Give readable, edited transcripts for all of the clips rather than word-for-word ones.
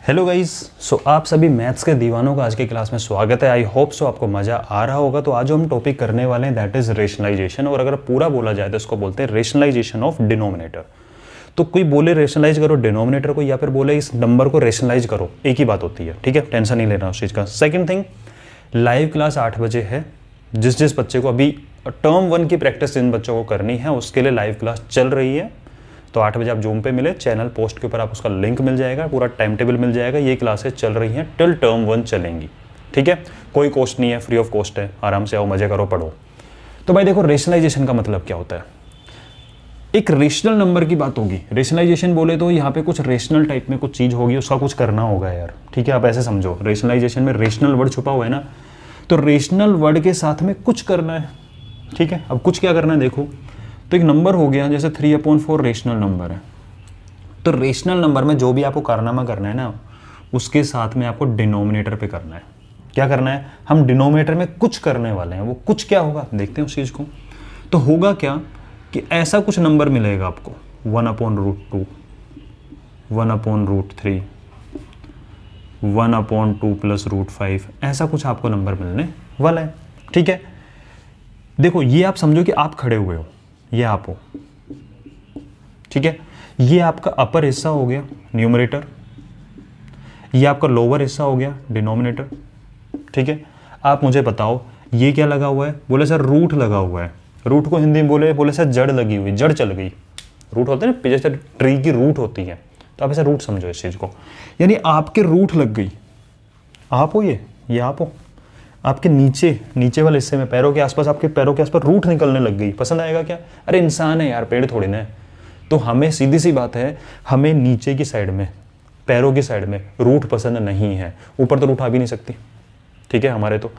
Hello guys, सो आप सभी maths के दीवानों का आज की क्लास में स्वागत है। आई होप सो आपको मज़ा आ रहा होगा। तो आज जो हम टॉपिक करने वाले हैं दैट इज़ रेशनलाइजेशन, और अगर पूरा बोला जाए तो इसको बोलते हैं रेशनलाइजेशन ऑफ डिनोमिनेटर। तो कोई बोले रेशनलाइज करो डिनोमिनेटर को या फिर बोले इस नंबर को रेशनलाइज करो, एक ही बात होती है, ठीक है। टेंशन नहीं लेना उस चीज़ का। सेकेंड थिंग, लाइव क्लास 8 बजे है। जिस बच्चे को अभी टर्म 1 की प्रैक्टिस जिन बच्चों को करनी है उसके लिए लाइव क्लास चल रही है। तो 8 बजे आप जूम पे मिले, चैनल पोस्ट के ऊपर आप उसका लिंक मिल जाएगा, पूरा टाइम टेबल मिल जाएगा। ये क्लासेस चल रही हैं टिल टर्म 1 चलेंगी, ठीक है। कोई कॉस्ट नहीं है, फ्री ऑफ कॉस्ट है। आराम से आओ, मजे करो, पढ़ो। तो भाई देखो, रेशनलाइजेशन का मतलब क्या होता है। एक रेशनल नंबर की बात होगी। रेशनलाइजेशन बोले तो यहाँ पे कुछ रेशनल टाइप में कुछ चीज़ होगी, उसका कुछ करना होगा यार, ठीक है। आप ऐसे समझो, रेशनलाइजेशन में रेशनल वर्ड छुपा हुआ है ना, तो रेशनल वर्ड के साथ में कुछ करना है, ठीक है। अब कुछ क्या करना है देखो, तो एक नंबर हो गया, जैसे 3/4 रेशनल नंबर है। तो रेशनल नंबर में जो भी आपको कारनामा करना है ना, उसके साथ में आपको डिनोमिनेटर पे करना है। क्या करना है, हम डिनोमिनेटर में कुछ करने वाले हैं। वो कुछ क्या होगा देखते हैं उस चीज़ को। तो होगा क्या कि ऐसा कुछ नंबर मिलेगा आपको 1/√2, 1/√3, 1/2 + √5, ऐसा कुछ आपको नंबर मिलने वाला है, ठीक है। देखो, ये आप समझो कि आप खड़े हुए हो, ये आप हो, ठीक है। ये आपका अपर हिस्सा हो गया न्यूमरेटर, ये आपका लोअर हिस्सा हो गया डिनोमिनेटर, ठीक है। आप मुझे बताओ ये क्या लगा हुआ है। बोले सर रूट लगा हुआ है। रूट को हिंदी में बोले सर जड़ लगी हुई, जड़ चल गई। रूट होता है ना, जैसे ट्री की रूट होती है, तो आप ऐसे रूट समझो इस चीज़ को, यानी आपके रूट लग गई। आप हो, ये आप हो। आपके नीचे वाले हिस्से में पैरों के आसपास, आपके पैरों के आसपास रूट निकलने लग गई। पसंद आएगा क्या? अरे इंसान है यार, पेड़ थोड़ी ना है। तो हमें सीधी सी बात है, हमें नीचे की साइड में, पैरों की साइड में रूट पसंद नहीं है। ऊपर तो रूट आ भी नहीं सकती, ठीक है हमारे तो।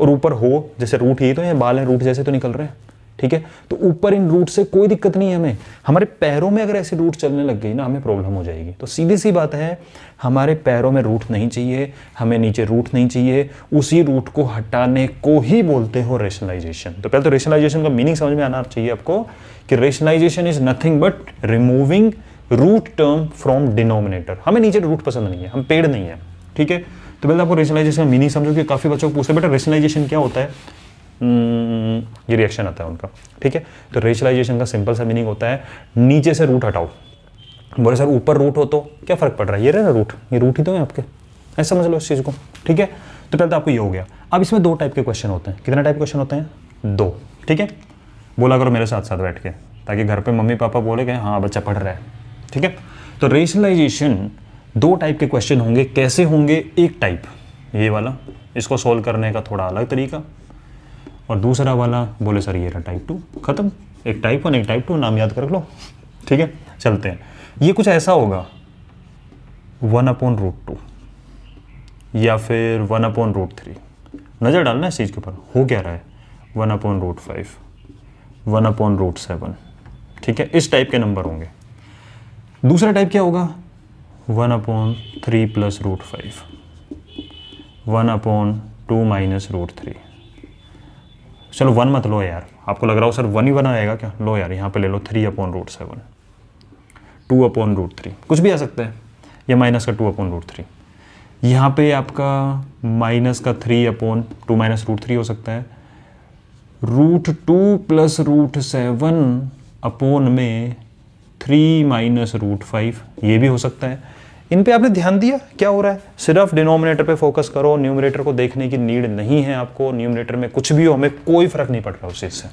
और ऊपर हो जैसे रूट, ये तो ये बाल हैं रूट जैसे तो निकल रहे हैं, ठीक है। तो ऊपर इन रूट से कोई दिक्कत नहीं है हमें। हमारे पैरों में अगर ऐसी रूट चलने लग गई ना, हमें प्रॉब्लम हो जाएगी। तो सीधी सी बात है, हमारे पैरों में रूट नहीं चाहिए, हमें नीचे रूट नहीं चाहिए। उसी रूट को हटाने को ही बोलते हो रेशनलाइजेशन। तो पहले तो रेशनलाइजेशन का मीनिंग समझ में आना चाहिए आपको कि rationalisation is nothing but removing root term from denominator. हमें नीचे रूट पसंद नहीं है, हम पेड़ नहीं है, ठीक है। तो पहले आपको रेशनलाइजेशन का मीनिंग समझो कि काफ़ी बच्चों को पूछते बेटा रेशनलाइजेशन क्या होता है, ये रिएक्शन आता है उनका, ठीक है। तो रेशनलाइजेशन का सिंपल सा मीनिंग होता है नीचे से रूट हटाओ। बोले सर ऊपर रूट हो तो क्या फर्क पड़ रहा है, ये रहे ना रूट, ये रूट ही तो है आपके, ऐसा समझ लो इस चीज़ को, ठीक है। तो पहले तो आपको ये हो गया। अब इसमें 2 टाइप के क्वेश्चन होते हैं। कितने टाइप के क्वेश्चन होते हैं? 2, ठीक है। बोला करो मेरे साथ साथ बैठ के, ताकि घर पे मम्मी पापा बोले कि हाँ बच्चा पढ़ रहा है, ठीक है। तो रेशनलाइजेशन 2 टाइप के क्वेश्चन होंगे। कैसे होंगे? एक टाइप ये वाला, इसको सोल्व करने का थोड़ा अलग तरीका, और दूसरा वाला बोले सर ये रहा टाइप 2, खत्म। एक टाइप 1 एक टाइप 2, नाम याद कर लो, ठीक है। चलते हैं। ये कुछ ऐसा होगा 1/√2 या फिर 1/√3। नज़र डालना इस चीज़ के ऊपर, हो क्या रहा है 1/√5, 1/√7, ठीक है। इस टाइप के नंबर होंगे। दूसरा टाइप क्या होगा 1/3 + √5, 1/2 - √3। चलो 1 मत लो यार, आपको लग रहा हो सर 1 ही बना आएगा क्या, लो यार यहाँ पे ले लो 3/√7, 2/√3, कुछ भी आ सकता है, या माइनस का 2/√3। यहाँ पे आपका माइनस का 3/2 - √3 हो सकता है। √2 + √7 अपॉन में 3 - √5, ये भी हो सकता है। इन पे आपने ध्यान दिया क्या हो रहा है? सिर्फ डिनोमिनेटर पे फोकस करो, न्यूमरेटर को देखने की नीड नहीं है आपको। न्यूमरेटर में कुछ भी हो, हमें कोई फर्क नहीं पड़ रहा उस चीज़ से।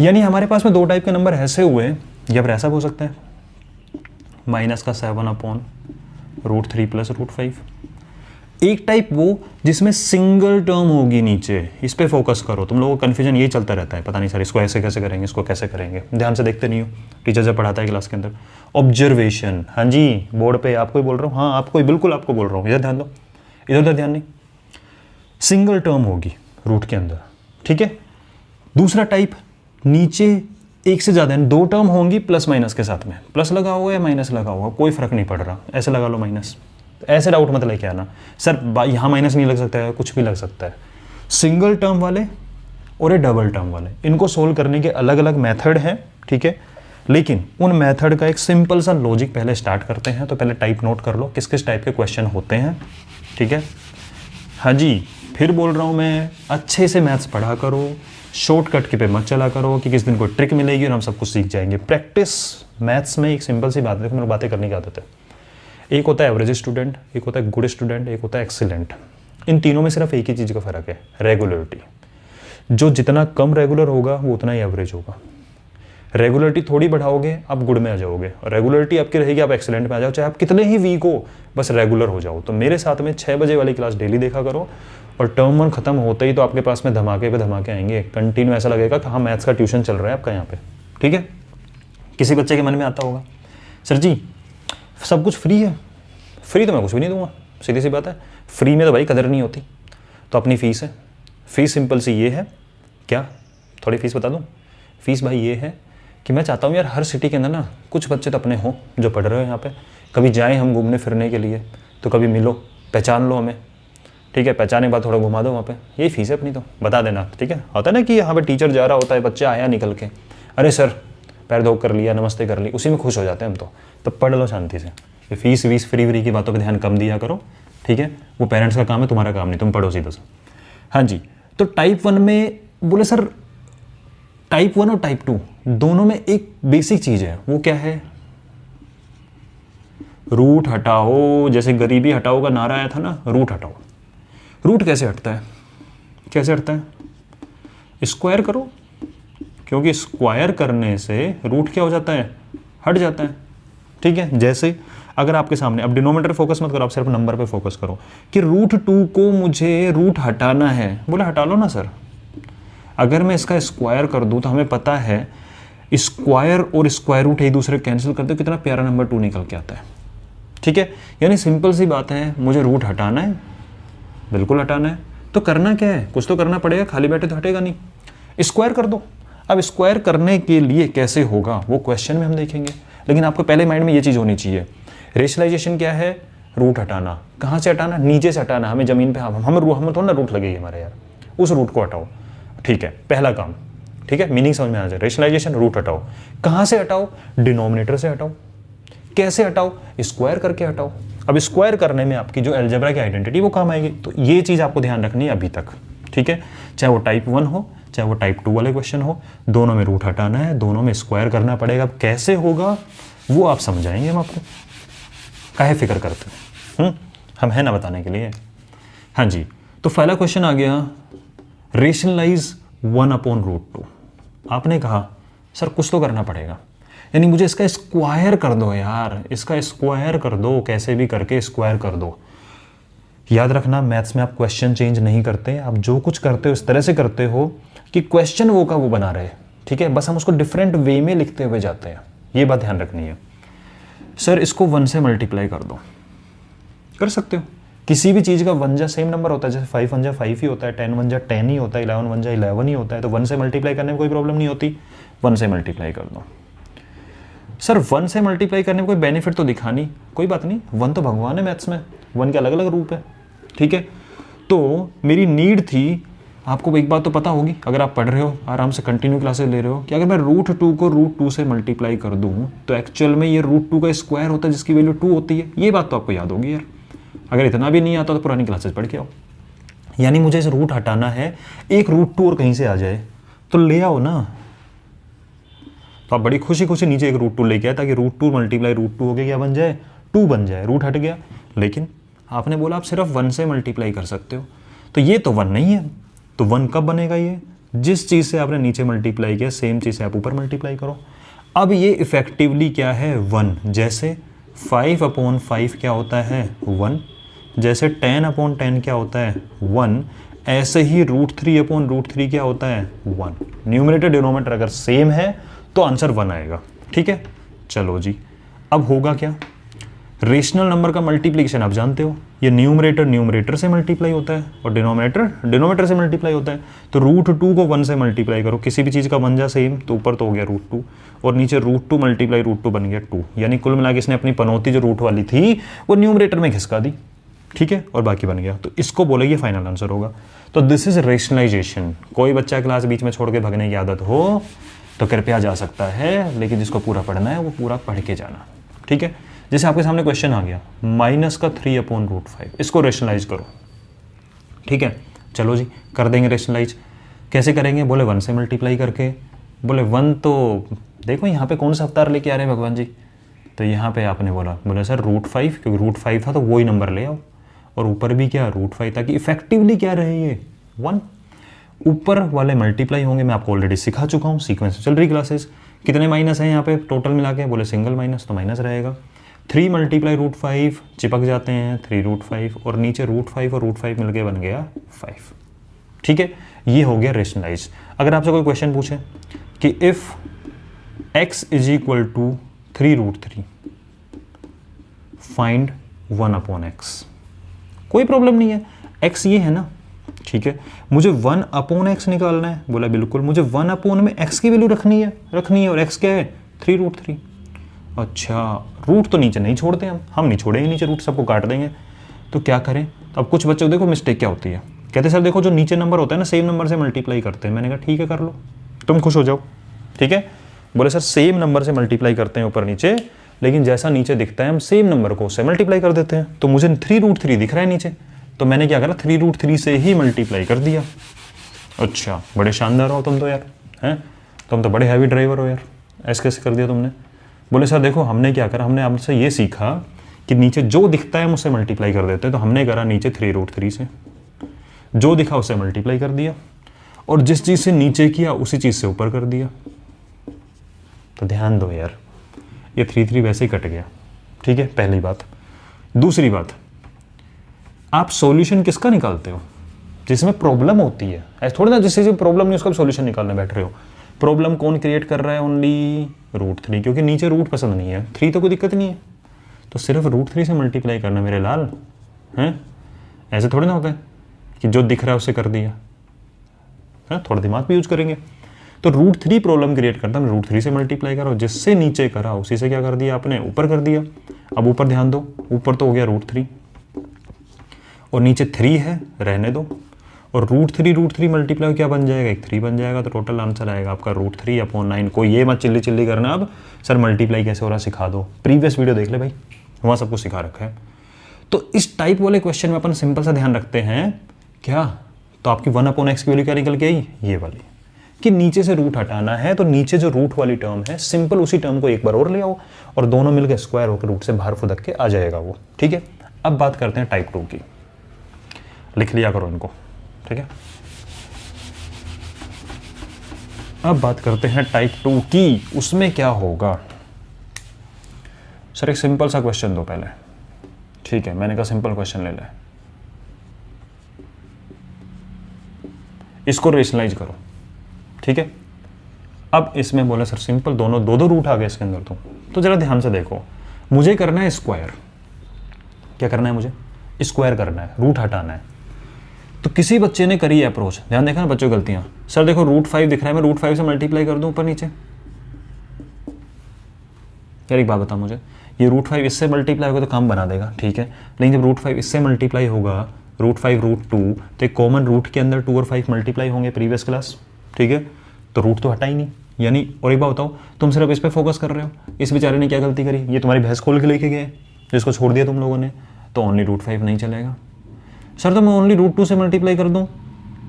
यानी हमारे पास में 2 टाइप के नंबर ऐसे हुए, या फिर ऐसा भी हो सकता है माइनस का 7/√3 + √5। एक टाइप वो जिसमें सिंगल टर्म होगी नीचे, इस पे फोकस करो। तुम लोगों को कन्फ्यूजन यही चलता रहता है, पता नहीं सर इसको ऐसे कैसे करेंगे, इसको कैसे करेंगे, ध्यान से देखते नहीं हो। टीचर जब पढ़ाता है क्लास के अंदर, ऑब्जर्वेशन, हाँ जी बोर्ड पे आपको ही बोल रहा हूँ, हाँ आपको ही, बिल्कुल आपको बोल रहा हूँ, इधर ध्यान दो, इधर उधर ध्यान नहीं। सिंगल टर्म होगी रूट के अंदर, ठीक है। दूसरा टाइप नीचे एक से ज़्यादा 2 टर्म होंगी प्लस माइनस के साथ में, प्लस लगा हुआ या माइनस लगा हुआ कोई फर्क नहीं पड़ रहा, ऐसे लगा लो माइनस। ऐसे डाउट मत लेके आना सर यहाँ माइनस नहीं लग सकता है, कुछ भी लग सकता है। सिंगल टर्म वाले और ये डबल टर्म वाले, इनको सोल्व करने के अलग अलग मेथड हैं, ठीक है। लेकिन उन मेथड का एक सिंपल सा लॉजिक पहले स्टार्ट करते हैं। तो पहले टाइप नोट कर लो किस किस टाइप के क्वेश्चन होते हैं, ठीक है। हाँ जी, फिर बोल रहा हूँ मैं, अच्छे से मैथ्स पढ़ा करो, शॉर्टकट के पे मत चला करो कि किस दिन कोई ट्रिक मिलेगी और हम सब कुछ सीख जाएंगे। प्रैक्टिस मैथ्स में एक सिंपल सी बात है, मेरे बातें करने की आदत है। एक होता है एवरेज स्टूडेंट, एक होता है गुड स्टूडेंट, एक होता है एक्सीलेंट। इन तीनों में सिर्फ एक ही चीज़ का फ़र्क है, रेगुलरिटी। जो जितना कम रेगुलर होगा वो उतना ही एवरेज होगा। रेगुलरिटी थोड़ी बढ़ाओगे आप गुड में आ जाओगे, रेगुलरिटी आपकी रहेगी आप एक्सीलेंट में आ जाओ, चाहे आप कितने ही वीक हो, बस रेगुलर हो जाओ। तो मेरे साथ में 6 बजे वाली क्लास डेली देखा करो, और टर्म 1 खत्म होते ही तो आपके पास में धमाके पे धमाके आएंगे। कंटिन्यू ऐसा लगेगा कि हाँ मैथ्स का ट्यूशन चल रहा है आपका यहाँ पे, ठीक है। किसी बच्चे के मन में आता होगा सर जी सब कुछ फ्री है, फ्री तो मैं कुछ भी नहीं दूंगा, सीधी सी बात है। फ्री में तो भाई कदर नहीं होती, तो अपनी फ़ीस है। फ़ीस सिंपल सी ये है, क्या थोड़ी फ़ीस बता दूँ? फ़ीस भाई ये है कि मैं चाहता हूँ यार हर सिटी के अंदर ना कुछ बच्चे तो अपने हों जो पढ़ रहे हो यहाँ पे। कभी जाएं हम घूमने फिरने के लिए, तो कभी मिलो, पहचान लो हमें, ठीक है। पहचाने के बाद थोड़ा घुमा दो वहाँ पे, यही फ़ीस है अपनी, तो बता देना, ठीक है। होता है ना कि यहाँ पे टीचर जा रहा होता है, बच्चा आया निकल के, अरे सर पैर धो कर लिया, नमस्ते कर ली, उसी में खुश हो जाते हैं हम तो पढ़ लो शांति से। ये फ़ीस वीस फ्री की बातों पर ध्यान कम दिया करो, ठीक है। वो पेरेंट्स का काम है, तुम्हारा काम नहीं, तुम पढ़ो सीधा सा। हाँ जी, तो टाइप 1 में बोले सर टाइप 1 और टाइप 2 दोनों में एक बेसिक चीज़ है, वो क्या है? रूट हटाओ। जैसे गरीबी हटाओ का नारा आया था ना, रूट हटाओ। रूट कैसे हटता है? कैसे हटता है? स्क्वायर करो, क्योंकि स्क्वायर करने से रूट क्या हो जाता है? हट जाता है, ठीक है। जैसे अगर आपके सामने, अब डिनोमिनेटर फोकस मत करो, आप सिर्फ नंबर पे फोकस करो कि रूट 2 को मुझे रूट हटाना है, बोले हटा लो ना सर। अगर मैं इसका स्क्वायर कर दूं तो हमें पता है स्क्वायर और स्क्वायर रूट एक दूसरे कैंसिल कर दो, कितना प्यारा नंबर 2 निकल के आता है, ठीक है। यानी सिंपल सी बात है, मुझे रूट हटाना है, बिल्कुल हटाना है। तो करना क्या है? कुछ तो करना पड़ेगा, खाली बैठे तो हटेगा नहीं। स्क्वायर कर दो। अब स्क्वायर करने के लिए कैसे होगा वो क्वेश्चन में हम देखेंगे, लेकिन आपको पहले माइंड में ये चीज़ होनी चाहिए। रेशनलाइजेशन क्या है? रूट हटाना। कहाँ से हटाना? नीचे से हटाना। हमें ज़मीन पे हमें थोड़ा ना रूट लगेगी हमारे यार, उस रूट को हटाओ, ठीक है। पहला काम, ठीक है, मीनिंग समझ में आ जाए। रेशनलाइजेशन, रूट हटाओ। कहाँ से हटाओ? डिनोमिनेटर से हटाओ। कैसे हटाओ? स्क्वायर करके हटाओ। अब स्क्वायर करने में आपकी जो अलजेब्रा की आइडेंटिटी वो काम आएगी। तो ये चीज़ आपको ध्यान रखनी है अभी तक, ठीक है। चाहे वो टाइप 1 हो, चाहे वो टाइप 2 वाले क्वेश्चन हो, दोनों में रूट हटाना है, दोनों में स्क्वायर करना पड़ेगा। अब कैसे होगा वो आप समझाएंगे हम आपको, काहे फिक्र करते हैं, हम है ना बताने के लिए। हाँ जी, तो पहला क्वेश्चन आ गया, रेशनलाइज 1/√2। आपने कहा सर कुछ तो करना पड़ेगा, यानी मुझे इसका स्क्वायर कर दो यार, इसका स्क्वायर कर दो, कैसे भी करके स्क्वायर कर दो। याद रखना मैथ्स में आप क्वेश्चन चेंज नहीं करते, आप जो कुछ करते हो इस तरह से करते हो कि क्वेश्चन वो का वो बना रहे, ठीक है। बस हम उसको डिफरेंट वे में लिखते हुए जाते हैं, ये बात ध्यान रखनी है। सर इसको 1 से मल्टीप्लाई कर दो, कर सकते हो। किसी भी चीज़ का 1 जा सेम नंबर होता है, जैसे 5 1 जा 5 ही होता है, 10 1 जा 10 ही होता है, 11 1 जा 11 ही होता है। तो 1 से मल्टीप्लाई करने में कोई प्रॉब्लम नहीं होती, 1 से मल्टीप्लाई कर दो। सर 1 से मल्टीप्लाई करने में कोई बेनिफिट तो दिखा नहीं, कोई बात नहीं, 1 तो भगवान है मैथ्स में, 1 के अलग अलग रूप है, ठीक है। तो मेरी नीड थी, आपको एक बात तो पता होगी अगर आप पढ़ रहे हो, आराम से कंटिन्यू क्लासेस ले रहे हो, कि अगर मैं रूट 2 को रूट 2 से मल्टीप्लाई कर दूं तो एक्चुअल में ये रूट 2 का स्क्वायर होता है जिसकी वैल्यू 2 होती है। ये बात तो आपको याद होगी यार, अगर इतना भी नहीं आता तो पुरानी क्लासेस पढ़ के आओ। यानी मुझे इस रूट हटाना है, एक रूट 2 और कहीं से आ जाए तो ले आओ ना। तो आप बड़ी खुशी खुशी नीचे एक रूट 2 लेके आए, ताकि रूट 2 मल्टीप्लाई रूट 2 हो गया, क्या बन जाए? 2 बन जाए, रूट हट गया। लेकिन आपने बोला आप सिर्फ 1 से मल्टीप्लाई कर सकते हो, तो ये तो 1 नहीं है। तो 1 कब बनेगा? ये जिस चीज़ से आपने नीचे मल्टीप्लाई किया सेम चीज़ से आप ऊपर मल्टीप्लाई करो। अब ये इफेक्टिवली क्या है? 1। जैसे 5/5 क्या होता है? 1। जैसे 10/10 क्या होता है? 1। ऐसे ही √3/√3 क्या होता है? 1। न्यूमरेटर डिनोमिनेटर अगर सेम है तो आंसर 1 आएगा, ठीक है। चलो जी, अब होगा क्या? रेशनल नंबर का मल्टीप्लिकेशन आप जानते हो, ये न्यूमरेटर से मल्टीप्लाई होता है और डिनोमिनेटर से मल्टीप्लाई होता है। तो √2 को 1 से मल्टीप्लाई करो, किसी भी चीज़ का 1 जा सेम तो ऊपर तो हो गया √2 और नीचे √2 मल्टीप्लाई √2 बन गया 2। यानी कुल मिला के इसने अपनी पनौती जो रूट वाली थी वो न्यूमरेटर में खिसका दी, ठीक है, और बाकी बन गया। तो इसको बोलेंगे फाइनल आंसर होगा। तो दिस इज रेशनलाइजेशन। कोई बच्चा क्लास बीच में छोड़ के भगने की आदत हो तो कृपया जा सकता है, लेकिन जिसको पूरा पढ़ना है वो पूरा पढ़ के जाना, ठीक है। जैसे आपके सामने क्वेश्चन आ गया माइनस का 3/√5, इसको रेशनलाइज करो, ठीक है। चलो जी कर देंगे रेशनलाइज। कैसे करेंगे? बोले 1 से मल्टीप्लाई करके। बोले 1 तो देखो यहाँ पे कौन सा अवतार लेके आ रहे हैं भगवान जी, तो यहाँ पे आपने बोला सर √5, क्योंकि √5 था तो वही नंबर ले आओ, और ऊपर भी क्या √5, ताकि इफेक्टिवली क्या रहे ये 1। ऊपर वाले मल्टीप्लाई होंगे, मैं आपको ऑलरेडी सिखा चुका हूँ, सीक्वेंस में चल रही क्लासेस। कितने माइनस हैं यहाँ पे टोटल मिला के? बोले सिंगल माइनस, तो माइनस रहेगा। 3 × √5 चिपक जाते हैं 3√5, और नीचे √5 और √5 मिलके बन गया 5, ठीक है। ये हो गया रेशनलाइज। अगर आपसे कोई क्वेश्चन पूछे कि इफ x = 3√3 फाइंड 1/x, कोई प्रॉब्लम नहीं है, x ये है ना, ठीक है। मुझे 1/x निकालना है, बोला बिल्कुल। मुझे 1 में x की वैल्यू रखनी है, और x क्या है 3√3। अच्छा, रूट तो नीचे नहीं छोड़ते हम नहीं छोड़ेंगे नीचे रूट, सबको काट देंगे। तो क्या करें? तो अब कुछ बच्चों को देखो मिस्टेक क्या होती है, कहते सर देखो जो नीचे नंबर होता है ना सेम नंबर से मल्टीप्लाई करते हैं। मैंने कहा ठीक है कर लो, तुम खुश हो जाओ, ठीक है। बोले सर सेम नंबर से मल्टीप्लाई करते हैं ऊपर नीचे, लेकिन जैसा नीचे दिखता है हम सेम नंबर को उससे मल्टीप्लाई कर देते हैं। तो मुझे 3√3 दिख रहा है नीचे, तो मैंने क्या करा 3√3 से ही मल्टीप्लाई कर दिया। अच्छा, बड़े शानदार हो तुम तो यार, हैं तुम तो बड़े हैवी ड्राइवर हो यार, ऐसे कैसे कर दिया तुमने? बोले सर देखो हमने क्या करा, हमने आपसे ये सीखा कि नीचे जो दिखता है हम उससे मल्टीप्लाई कर देते हैं। तो हमने करा नीचे 3√3 से, जो दिखा उससे मल्टीप्लाई कर दिया, और जिस चीज़ से नीचे किया उसी चीज़ से ऊपर कर दिया। तो ध्यान दो यार, ये 3 वैसे ही कट गया, ठीक है, पहली बात। दूसरी बात, आप सॉल्यूशन किसका निकालते हो? जिसमें प्रॉब्लम होती है, ऐसे थोड़ी ना जिस चीज़ में प्रॉब्लम नहीं उसका सॉल्यूशन निकालने बैठ रहे हो। प्रॉब्लम कौन क्रिएट कर रहा है? ओनली √3, क्योंकि नीचे रूट पसंद नहीं है, 3 तो कोई दिक्कत नहीं है, तो सिर्फ √3 से मल्टीप्लाई करना मेरे लाल, हैं? ऐसे थोड़ी ना होता है कि जो दिख रहा है उससे कर दिया, है? थोड़ा दिमाग भी यूज करेंगे। तो √3 प्रॉब्लम क्रिएट करता है, √3 से मल्टीप्लाई करो, जिससे नीचे करा उसी से क्या कर दिया आपने, ऊपर कर दिया। अब ऊपर ध्यान दो, ऊपर तो हो गया √3 और नीचे 3 है, रहने दो, और √3 मल्टीप्लाई क्या बन जाएगा, एक 3 बन जाएगा। तो टोटल आंसर आएगा आपका √3/9। कोई ये मत चिल्ली करना अब सर मल्टीप्लाई कैसे हो रहा सिखा दो, प्रीवियस वीडियो देख ले भाई, वहाँ सब कुछ सिखा रखा है। तो इस टाइप वाले क्वेश्चन में अपन सिंपल सा ध्यान रखते हैं क्या, तो आपकी 1/x की वैल्यू क्या निकल के आई, ये वाली, कि नीचे से रूट हटाना है, तो नीचे जो रूट वाली टर्म है सिंपल उसी टर्म को एक बार और ले आओ, और दोनों मिलकर स्क्वायर होकर रूट से बाहर फुदक के आ जाएगा वो, ठीक है। अब बात करते हैं टाइप 2 की, लिख लिया करो इनको, ठीक है। अब बात करते हैं टाइप 2 की, उसमें क्या होगा। सर एक सिंपल सा क्वेश्चन दो पहले, ठीक है, मैंने कहा सिंपल क्वेश्चन ले ले, इसको रेशनलाइज करो, ठीक है। अब इसमें बोले सर सिंपल, दोनों दो रूट आ गए इसके अंदर, तो जरा ध्यान से देखो, मुझे करना है स्क्वायर, क्या करना है मुझे, स्क्वायर करना है, रूट हटाना है। तो किसी बच्चे ने करी अप्रोच, ध्यान देखा ना बच्चों की गलतियां, सर देखो √5 दिख रहा है, मैं √5 से मल्टीप्लाई कर दूं ऊपर नीचे। यार एक बात बता मुझे, ये √5 इससे मल्टीप्लाई होगा तो काम बना देगा, ठीक है, लेकिन जब √5 इससे मल्टीप्लाई होगा, √5 √2, तो एक कॉमन रूट के अंदर 2 और 5 मल्टीप्लाई होंगे प्रीवियस क्लास, ठीक है, तो रूट तो हटा ही नहीं, यानी। और एक बात बताओ, तुम सिर्फ इस पर फोकस कर रहे हो, इस बेचारे ने क्या गलती करी, ये तुम्हारी भैंस खोल के लेके गए, जिसको छोड़ दिया तुम लोगों ने, तो ओनली √5 नहीं चलेगा। सर तो मैं ओनली √2 से मल्टीप्लाई कर दूं,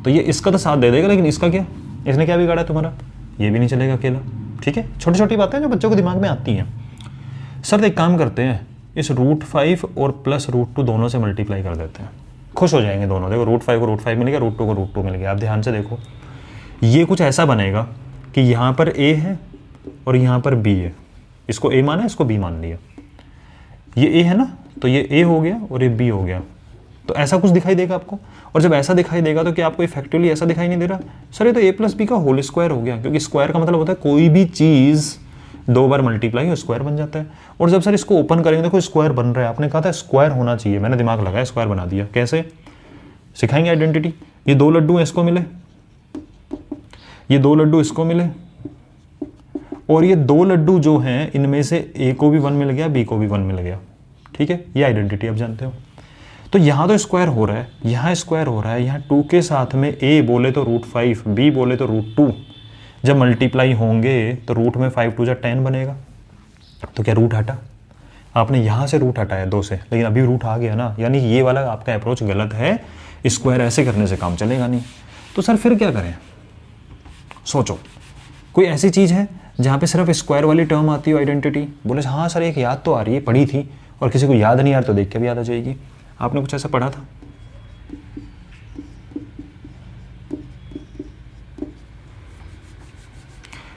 तो ये इसका तो साथ दे देगा, लेकिन इसका क्या, इसने क्या बिगाड़ा तुम्हारा, ये भी नहीं चलेगा अकेला, ठीक है। छोटी छोटी बातें जो बच्चों को दिमाग में आती हैं। सर एक काम करते हैं, इस √5 और प्लस √2 दोनों से मल्टीप्लाई कर देते हैं, खुश हो जाएंगे दोनों। देखो √5 को √5 मिल गया, √2 को √2 मिल गया। आप ध्यान से देखो, ये कुछ ऐसा बनेगा कि यहाँ पर a है और यहाँ पर b है, इसको a माना, इसको b मान लिया, ये a है ना, तो ये a हो गया और ये b हो गया, तो ऐसा कुछ दिखाई देगा आपको। और जब ऐसा दिखाई देगा तो क्या आपको इफेक्टिवली ऐसा दिखाई नहीं दे रहा, सर ये तो a + b का होल स्क्वायर हो गया, क्योंकि स्क्वायर का मतलब होता है कोई भी चीज़ 2 बार मल्टीप्लाई हो स्क्वायर बन जाता है। और जब सर इसको ओपन करेंगे देखो स्क्वायर बन रहा है, आपने कहा था स्क्वायर होना चाहिए, मैंने दिमाग लगाया स्क्वायर बना दिया। कैसे सिखाएंगे आइडेंटिटी, ये 2 लड्डू हैं इसको मिले, ये 2 लड्डू इसको मिले, और ये 2 लड्डू जो हैं इनमें से a को भी 1 मिल गया, b को भी 1 मिल गया, ठीक है, ये आइडेंटिटी आप जानते हो। तो यहाँ तो स्क्वायर हो रहा है, यहाँ स्क्वायर हो रहा है, यहाँ 2 के साथ में a बोले तो √5, b बोले तो √2, जब मल्टीप्लाई होंगे तो रूट में 5 2 10 बनेगा, तो क्या रूट हटा? आपने यहाँ से रूट हटाया 2 से, लेकिन अभी रूट आ गया ना, यानी ये वाला आपका अप्रोच गलत है, स्क्वायर ऐसे करने से काम चलेगा नहीं। तो सर फिर क्या करें? सोचो, कोई ऐसी चीज़ है जहाँ पे सिर्फ स्क्वायर वाली टर्म आती हो आइडेंटिटी? बोले हाँ सर एक याद तो आ रही है, पढ़ी थी, और किसी को याद नहीं यार तो देख के भी याद आ जाएगी। आपने कुछ ऐसा पढ़ा था?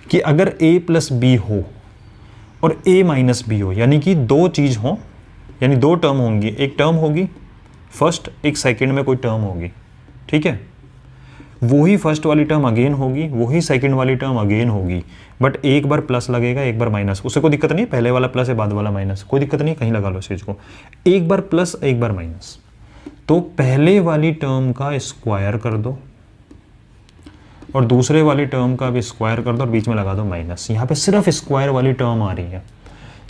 कि अगर a प्लस बी हो और a माइनस बी हो, यानी कि दो चीज़ हो, यानी दो टर्म होंगी, एक टर्म होगी फर्स्ट, एक सेकंड में कोई टर्म होगी, ठीक है, वही फर्स्ट वाली टर्म अगेन होगी, वही सेकंड वाली टर्म अगेन होगी, बट एक बार प्लस लगेगा एक बार माइनस, उससे कोई दिक्कत नहीं, पहले वाला प्लस है बाद वाला माइनस, कोई दिक्कत नहीं, कहीं लगा लो इस चीज़ को, एक बार प्लस एक बार माइनस। तो पहले वाली टर्म का स्क्वायर कर दो और दूसरे वाली टर्म का भी स्क्वायर कर दो और बीच में लगा दो माइनस। यहाँ पे सिर्फ स्क्वायर वाली टर्म आ रही है।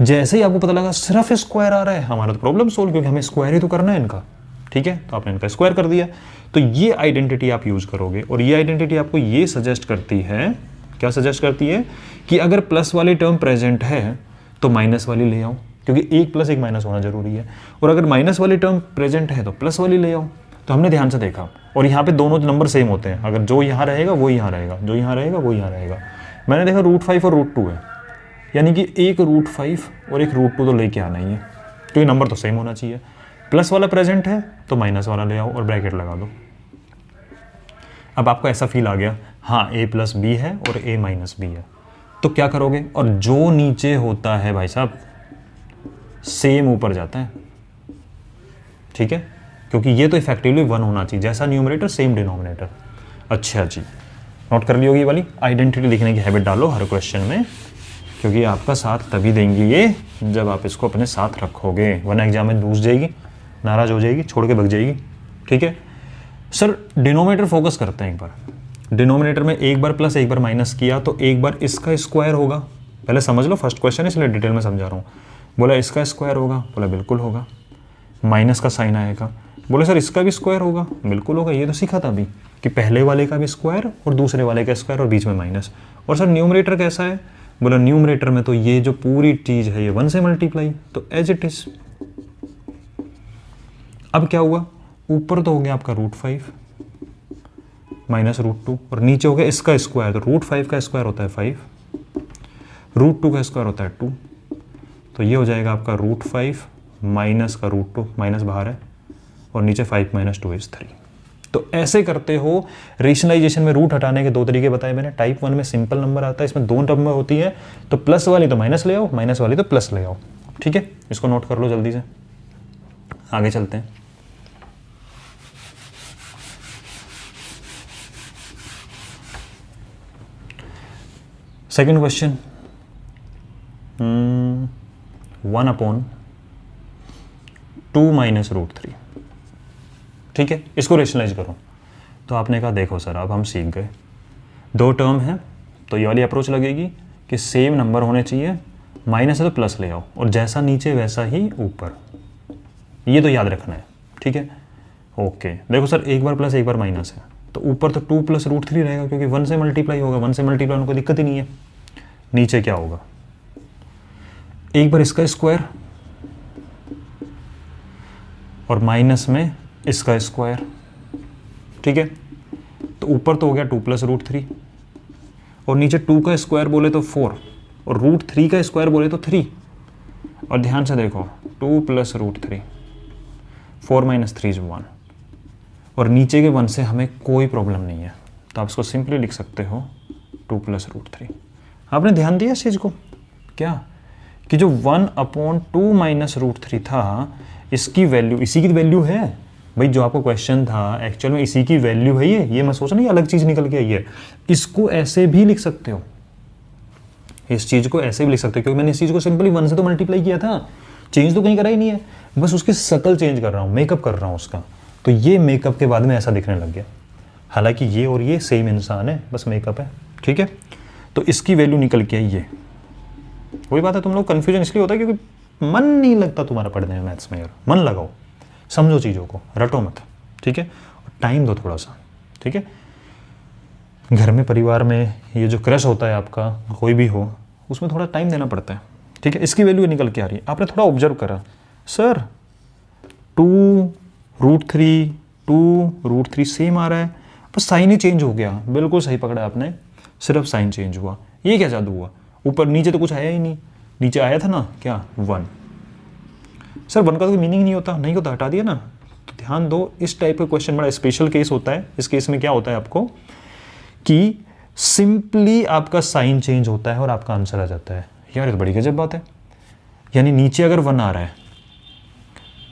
जैसे ही आपको पता लगा सिर्फ स्क्वायर आ रहा है, हमारा तो प्रॉब्लम सोल्व, क्योंकि हमें स्क्वायर ही तो करना है इनका, ठीक है, तो आपने इनका स्क्वायर कर दिया। तो ये आइडेंटिटी आप यूज करोगे, और ये आइडेंटिटी आपको ये सजेस्ट करती है, क्या सजेस्ट करती है, कि अगर प्लस वाली टर्म प्रेजेंट है तो माइनस वाली ले आओ, क्योंकि एक प्लस एक माइनस होना जरूरी है, और अगर माइनस वाली टर्म प्रेजेंट है तो प्लस वाली ले आओ। तो हमने ध्यान से देखा, और यहाँ पे दोनों नंबर सेम होते हैं, अगर जो यहाँ रहेगा वो यहाँ रहेगा, जो यहाँ रहेगा वो यहाँ रहेगा। मैंने देखा √5 और √2 है, यानी कि एक √5 और एक √2 तो लेके आना ही है, क्योंकि नंबर तो सेम होना चाहिए। प्लस वाला प्रेजेंट है तो माइनस वाला ले आओ और ब्रैकेट लगा दो। अब आपको ऐसा फील आ गया, हाँ a प्लस बी है और a माइनस बी है, तो क्या करोगे? और जो नीचे होता है भाई साहब सेम ऊपर जाता है, ठीक है, क्योंकि ये तो इफेक्टिवली 1 होना चाहिए, जैसा न्यूमरेटर सेम डिनोमिनेटर। अच्छा जी, नोट कर ली होगी ये वाली आइडेंटिटी लिखने की हैबिट डालो हर क्वेश्चन में, क्योंकि आपका साथ तभी देंगी ये जब आप इसको अपने साथ रखोगे, वरना एग्जाम में दूस जाएगी, नाराज हो जाएगी, छोड़ के भग जाएगी, ठीक है। सर डिनोमिनेटर फोकस करते हैं एक बार। डिनोमिनेटर में एक बार प्लस एक बार माइनस किया तो एक बार इसका स्क्वायर होगा, पहले समझ लो, फर्स्ट क्वेश्चन इसलिए डिटेल में समझा रहा हूँ। बोला इसका स्क्वायर होगा, बोला बिल्कुल होगा। माइनस का साइन आएगा, बोले सर इसका भी स्क्वायर होगा, बिल्कुल होगा, ये तो सीखा था अभी कि पहले वाले का भी स्क्वायर और दूसरे वाले का स्क्वायर और बीच में माइनस। और सर न्यूमरेटर कैसा है? बोला न्यूमरेटर में तो ये जो पूरी चीज़ है ये 1 से मल्टीप्लाई, तो एज इट इज। अब क्या हुआ? ऊपर तो हो गया आपका √5 माइनस √2 और नीचे हो गया इसका स्क्वायर, तो √5 का स्क्वायर होता है 5, √2 का स्क्वायर होता है 2, तो ये हो जाएगा आपका √5 माइनस का √2, माइनस बाहर है, और नीचे 5 माइनस 2 इज 3। तो ऐसे करते हो। रेशनलाइजेशन में रूट हटाने के दो तरीके बताए मैंने। टाइप 1 में सिंपल नंबर आता है, इसमें दो टर्म में होती है, तो प्लस वाली तो माइनस ले आओ, माइनस वाली तो प्लस ले आओ, ठीक है। इसको नोट कर लो जल्दी से, आगे चलते हैं। सेकेंड क्वेश्चन, 1/2 माइनस √3, ठीक है, इसको रेशनलाइज करो। तो आपने कहा देखो सर अब हम सीख गए, दो टर्म है तो ये वाली अप्रोच लगेगी कि सेम नंबर होने चाहिए, माइनस है तो प्लस ले आओ, और जैसा नीचे वैसा ही ऊपर, ये तो याद रखना है, ठीक है। ओके, देखो सर एक बार प्लस एक बार माइनस है, तो ऊपर तो 2 + √3 रहेगा, क्योंकि 1 से मल्टीप्लाई होगा, 1 से मल्टीप्लाई होने को दिक्कत ही नहीं है। नीचे क्या होगा? एक बार इसका स्क्वायर और माइनस में इसका स्क्वायर, ठीक है। तो ऊपर तो हो गया 2 + √3 और नीचे 2 का स्क्वायर बोले तो 4 और √3 का स्क्वायर बोले तो 3। और ध्यान से देखो 2 + √3, 4 - 3 = 1, और नीचे के 1 से हमें कोई प्रॉब्लम नहीं है, तो आप इसको सिंपली लिख सकते हो 2 + √3। आपने ध्यान दिया इस चीज़ को क्या, कि जो 1/2 माइनस √3 था, इसकी वैल्यू, इसी की वैल्यू है भाई, जो आपको क्वेश्चन था एक्चुअल में इसी की वैल्यू है ये मत सोचना ये अलग चीज़ निकल के आई है। इसको ऐसे भी लिख सकते हो, इस चीज़ को ऐसे भी लिख सकते हो, क्योंकि मैंने इस चीज़ को सिंपली 1 से तो मल्टीप्लाई किया था, चेंज तो कहीं करा ही नहीं है, बस उसकी शकल चेंज कर रहा हूँ, मेकअप कर रहा हूँ उसका, तो ये मेकअप के बाद में ऐसा दिखने लग गया। हालांकि ये और ये सेम इंसान है, बस मेकअप है, ठीक है। तो इसकी वैल्यू निकल के आई ये, वही बात है, तुम लोग कन्फ्यूजन इसलिए होता है क्योंकि मन नहीं लगता तुम्हारा पढ़ने में, मैथ्स में। यार मन लगाओ, समझो चीज़ों को, रटो मत, ठीक है, और टाइम दो थोड़ा सा, ठीक है। घर में परिवार में ये जो क्रश होता है आपका, कोई भी हो, उसमें थोड़ा टाइम देना पड़ता है, ठीक है। इसकी वैल्यू निकल के आ रही है, आपने थोड़ा ऑब्जर्व करा, सर 2√3 सेम आ रहा है, बस साइन ही चेंज हो गया। बिल्कुल सही पकड़ा आपने, सिर्फ साइन चेंज हुआ। ये क्या जादू हुआ? ऊपर नीचे तो कुछ आया ही नहीं, नीचे आया था ना क्या 1। सर 1 का तो मीनिंग नहीं होता, नहीं होता, हटा दिया ना। तो ध्यान दो, इस टाइप का क्वेश्चन बड़ा स्पेशल केस होता है। इस केस में क्या होता है आपको कि सिंपली आपका साइन चेंज होता है और आपका आंसर आ जाता है। यार ये तो बड़ी गजब बात है। यानी नीचे अगर 1 आ रहा है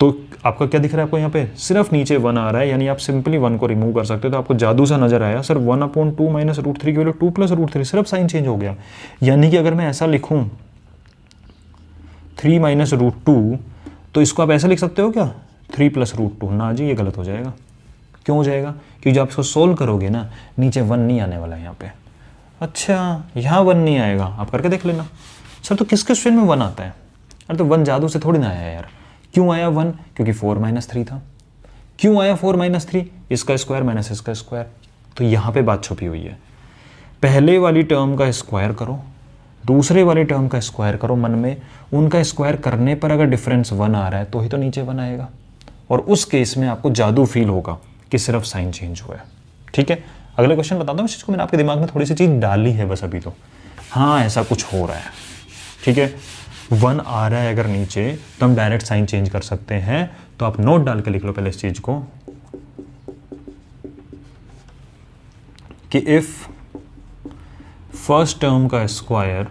तो आपका क्या दिख रहा है आपको यहाँ पे? सिर्फ नीचे 1 आ रहा है, यानी आप सिंपली 1 को रिमूव कर सकते हो। तो आपको जादू सा नजर आया, सर 1/2 माइनस √3 की वैल्यू 2 + √3, सिर्फ साइन चेंज हो गया। यानी कि अगर मैं ऐसा लिखूं 3 - √2, तो इसको आप ऐसे लिख सकते हो क्या 3 + √2? ना जी, ये गलत हो जाएगा। क्यों हो जाएगा? क्योंकि जब आप इसको सोल्व करोगे ना, नीचे 1 नहीं आने वाला है यहाँ पे। अच्छा, यहाँ 1 नहीं आएगा, आप करके देख लेना। सर तो किस क्वेश्चन में 1 आता है? अरे तो 1 जादू से थोड़ी ना आया यार। क्यों आया 1? क्योंकि 4 - 3 था। क्यों आया 4 - 3? इसका स्क्वायर माइनस इसका स्क्वायर। तो यहाँ पे बात छुपी हुई है। पहले वाली टर्म का स्क्वायर करो, दूसरे वाली टर्म का स्क्वायर करो मन में, उनका स्क्वायर करने पर अगर डिफरेंस 1 आ रहा है तो ही तो नीचे 1 आएगा। और उस केस में आपको जादू फील होगा कि सिर्फ साइन चेंज हुआ है, ठीक है। अगले क्वेश्चन बताता हूँ, इसको मैंने आपके दिमाग में थोड़ी सी चीज़ डाली है बस अभी तो। हाँ, ऐसा कुछ हो रहा है, ठीक है। 1 आ रहा है अगर नीचे तो हम डायरेक्ट साइन चेंज कर सकते हैं। तो आप नोट डाल के लिख लो पहले इस चीज को कि इफ फर्स्ट टर्म का स्क्वायर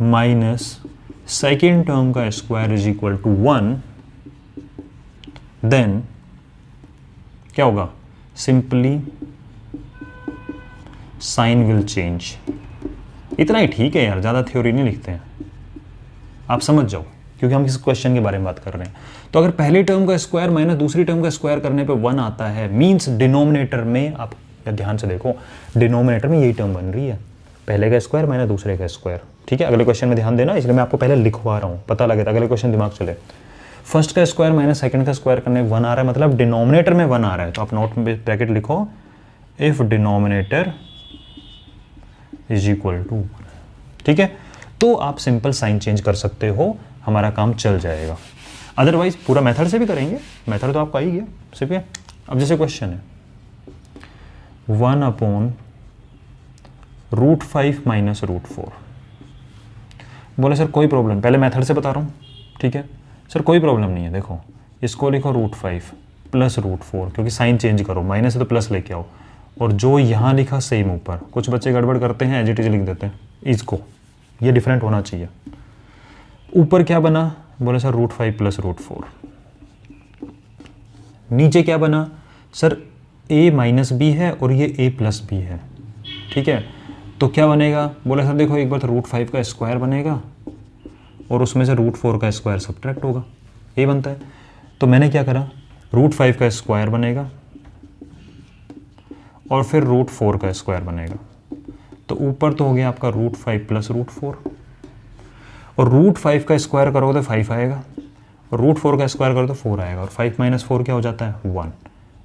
माइनस सेकेंड टर्म का square is equal to 1, then क्या होगा? Simply sign will change. इतना ही ठीक है यार, ज़्यादा थ्योरी नहीं लिखते हैं, आप समझ जाओ, क्योंकि हम इस क्वेश्चन के बारे में बात कर रहे हैं। तो अगर पहली टर्म का स्क्वायर माइनस दूसरी टर्म का स्क्वायर करने पे 1 आता है, मींस डिनोमिनेटर में, आप ध्यान से देखो, डिनोमिनेटर में यही टर्म बन रही है, पहले का स्क्वायर माइनस दूसरे का स्क्वायर, ठीक है। अगले क्वेश्चन में ध्यान देना, इसलिए मैं आपको पहले लिखवा रहा हूँ, पता लगे तो अगले क्वेश्चन दिमाग चले। फर्स्ट का स्क्वायर माइनस सेकंड का स्क्वायर करने 1 आ रहा है, मतलब डिनोमिनेटर में 1 आ रहा है। तो आप नोट में ब्रैकेट लिखो, if denominator is equal to, ठीक है। तो आप सिंपल साइन चेंज कर सकते हो, हमारा काम चल जाएगा। अदरवाइज पूरा मेथड से भी करेंगे, मेथड तो आपको आ ही गया सिर्फ ये। अब जैसे क्वेश्चन है 1/√5 माइनस √4, बोले सर कोई प्रॉब्लम, पहले मेथड से बता रहा हूँ, ठीक है। सर कोई प्रॉब्लम नहीं है, देखो इसको लिखो √5 प्लस √4, क्योंकि साइन चेंज करो, माइनस है तो प्लस लेके आओ। और जो यहाँ लिखा सेम ऊपर, कुछ बच्चे गड़बड़ करते हैं, एज इट इज लिख देते हैं इसको, ये डिफरेंट होना चाहिए। ऊपर क्या बना? बोले सर √5 प्लस √4। नीचे क्या बना? सर a माइनस बी है और ये a प्लस बी है, ठीक है। तो क्या बनेगा? बोले सर देखो, एक बार तो √5 का स्क्वायर बनेगा और उसमें से √4 का स्क्वायर सब्ट्रैक्ट होगा, a बनता है। तो मैंने क्या करा, √5 का स्क्वायर बनेगा और फिर √4 का स्क्वायर बनेगा। तो ऊपर तो हो गया आपका √5 प्लस √4, और √5 का स्क्वायर करोगे तो 5 आएगा, और √4 का स्क्वायर करो तो 4 आएगा, और 5 - 4 क्या हो जाता है? 1।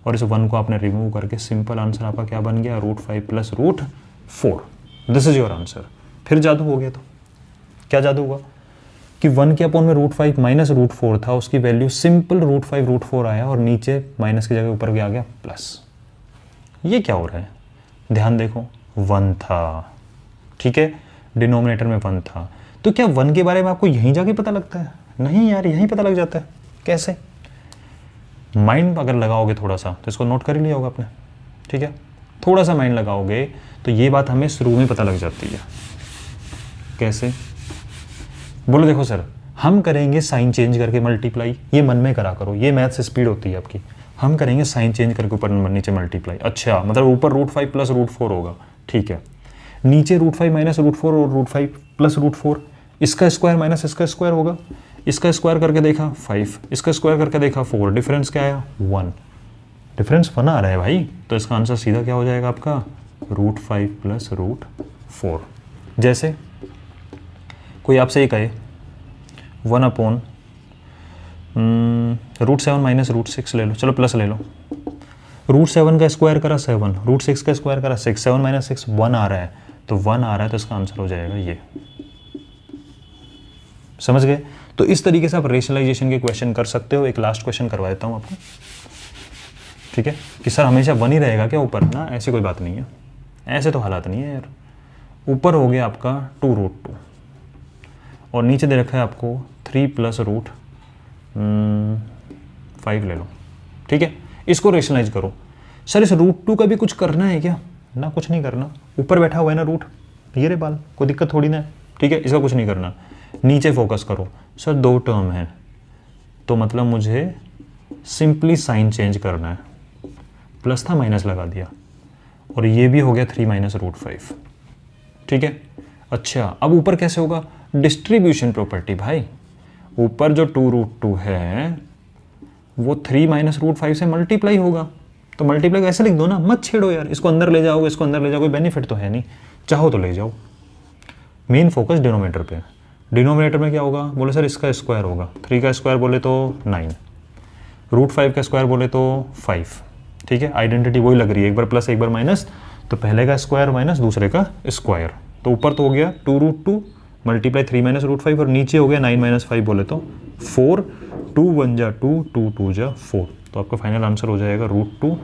और इस 1 को आपने रिमूव करके सिंपल आंसर आपका क्या बन गया? √5 plus √4। This is your answer. फिर जादू हो गया। तो क्या जादू हुआ कि 1 के अपॉन में √5 माइनस √4 था, उसकी वैल्यू सिंपल √5 √4 आया, और नीचे माइनस की जगह ऊपर क्या आ गया? प्लस। ये क्या हो रहा है? ध्यान देखो, 1 था, ठीक है, डिनोमिनेटर में 1 था। तो क्या 1 के बारे में आपको यहीं जाके पता लगता है? नहीं यार, यहीं पता लग जाता है। कैसे? माइंड अगर लगाओगे थोड़ा सा, तो इसको नोट कर ही लिया होगा आपने, ठीक है। थोड़ा सा माइंड लगाओगे तो ये बात हमें शुरू में पता लग जाती है। कैसे? बोलो देखो सर, हम करेंगे साइन चेंज करके मल्टीप्लाई, ये मन में करा करो, ये मैथ्स स्पीड होती है आपकी। हम करेंगे साइन चेंज करके ऊपर नीचे मल्टीप्लाई। अच्छा, मतलब ऊपर √5 प्लस √4 होगा, ठीक है। नीचे √5 माइनस √4 और √5 प्लस √4, इसका स्क्वायर माइनस इसका स्क्वायर होगा। इसका स्क्वायर करके देखा 5, इसका स्क्वायर करके देखा 4, डिफरेंस क्या आया? 1। डिफरेंस 1 आ रहा है भाई, तो इसका आंसर सीधा क्या हो जाएगा आपका? √5 प्लस √4। जैसे कोई आपसे ये कहे 1/√7 माइनस √6 ले लो, चलो प्लस ले लो, √7 का स्क्वायर करा 7, √6 का स्क्वायर करा 6, 7 - 6 1 आ रहा है, तो 1 आ रहा है, तो इसका आंसर हो जाएगा ये। समझ गए? तो इस तरीके से आप रेशनलाइजेशन के क्वेश्चन कर सकते हो। एक लास्ट क्वेश्चन करवा देता हूँ आपको, ठीक है? कि सर हमेशा 1 ही रहेगा क्या ऊपर? ना, ऐसी कोई बात नहीं है, ऐसे तो हालात नहीं है यार। ऊपर हो गया आपका 2√2 और नीचे दे रखा है आपको 3 + √5 ले लो, ठीक है? इसको रेशनलाइज करो। सर इस √2 का भी कुछ करना है क्या? ना, कुछ नहीं करना, ऊपर बैठा हुआ है ना रूट, ये रे बाल, कोई दिक्कत थोड़ी ना है, ठीक है? इसका कुछ नहीं करना। नीचे फोकस करो। सर 2 टर्म है, तो मतलब मुझे सिंपली साइन चेंज करना है, प्लस था माइनस लगा दिया, और ये भी हो गया 3 - √5, ठीक है? अच्छा, अब ऊपर कैसे होगा? डिस्ट्रीब्यूशन प्रॉपर्टी भाई, ऊपर जो 2√2 है वो 3 - √5 से मल्टीप्लाई होगा, तो मल्टीप्लाई ऐसे लिख दो ना, मत छेड़ो यार, इसको अंदर ले जाओगे, इसको अंदर ले जाओगे, बेनिफिट तो है नहीं, चाहो तो ले जाओ। मेन फोकस डिनोमिनेटर पे। डिनोमिनेटर में क्या होगा? बोले सर इसका स्क्वायर होगा, 3 का स्क्वायर बोले तो 9, √5 का स्क्वायर बोले तो 5, ठीक है? आइडेंटिटी वही लग रही है, एक बार प्लस एक बार माइनस, तो पहले का स्क्वायर माइनस दूसरे का स्क्वायर, तो ऊपर तो हो गया 2√2 मल्टीप्लाई 3 - √5 और नीचे हो गया 9 - 5 बोले तो 4, 2 × 1 = 2, 2 × 2 = 4, तो आपका फाइनल आंसर हो जाएगा √2,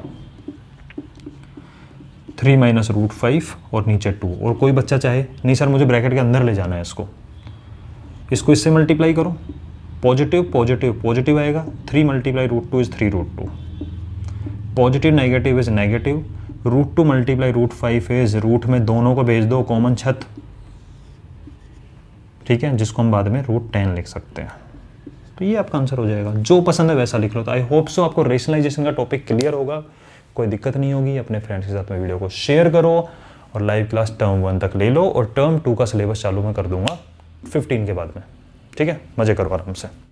3 - √5 और नीचे 2। और कोई बच्चा चाहे नहीं सर मुझे ब्रैकेट के अंदर ले जाना है इसको इससे मल्टीप्लाई करो, पॉजिटिव पॉजिटिव पॉजिटिव आएगा, 3 × √2 = 3√2, positive negative is negative, √2 × √5 is root में दोनों को भेज दो कॉमन छत, ठीक है? जिसको हम बाद में √10 लिख सकते हैं। तो ये आपका आंसर हो जाएगा, जो पसंद है वैसा लिख लो। तो आई होप सो आपको रेशनलाइजेशन का टॉपिक क्लियर होगा, कोई दिक्कत नहीं होगी। अपने फ्रेंड्स के साथ में वीडियो को शेयर करो और लाइव क्लास टर्म 1 तक ले लो, और टर्म 2 का सिलेबस चालू मैं कर दूंगा 15 के बाद में, ठीक है? मजे करो आराम से।